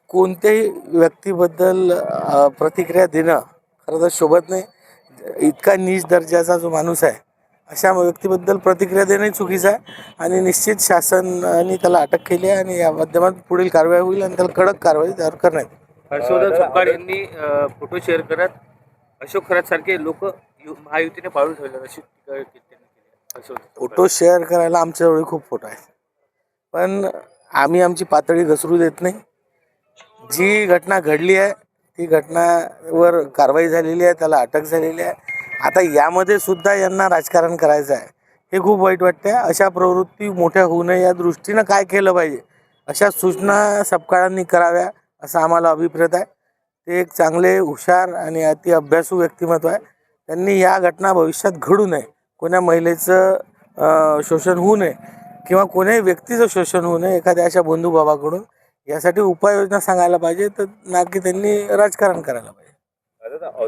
कोणत्याही व्यक्तीबद्दल प्रतिक्रिया देणं खरं तर शोभत नाही. इतका नीच दर्जाचा जो माणूस आहे अशा व्यक्तीबद्दल प्रतिक्रिया देणंही चुकीचं आहे आणि निश्चित शासनाने त्याला अटक केली आहे आणि या माध्यमात पुढील कारवाई होईल आणि त्याला कडक कारवाई त्यावर करण्यात येईल. हर्षवर्धन सपकाळ यांनी फोटो शेअर करत अशोक खरात सारखे लोक महायुतीने पाळून ठेवले अशी टीका त्यांनी केली. हर्षवर्धन फोटो शेअर करायला आमच्याजवळ खूप फोटो आहेत, पण आम्ही आमची पातळी घसरू देत नाही. जी घटना घडली आहे ती घटनावर कारवाई झालेली आहे, त्याला अटक झालेली आहे. आता यामध्ये सुद्धा यांना राजकारण करायचं आहे, हे खूप वाईट वाटते. अशा प्रवृत्ती मोठ्या होऊ नये या दृष्टीनं काय केलं पाहिजे अशा सूचना सपकाळांनी कराव्या असं आम्हाला अभिप्रेत आहे. ते एक चांगले हुशार आणि अभ्यासू व्यक्तिमत्व आहे. त्यांनी या घटना भविष्यात घडू नये, कोण्या महिलेचं शोषण होऊ नये किंवा कोण्याही व्यक्तीचं शोषण होऊ नये एखाद्या अशा बंधुभावाकडून, यासाठी उपाययोजना सांगायला पाहिजे, तर ना की त्यांनी राजकारण करायला पाहिजे.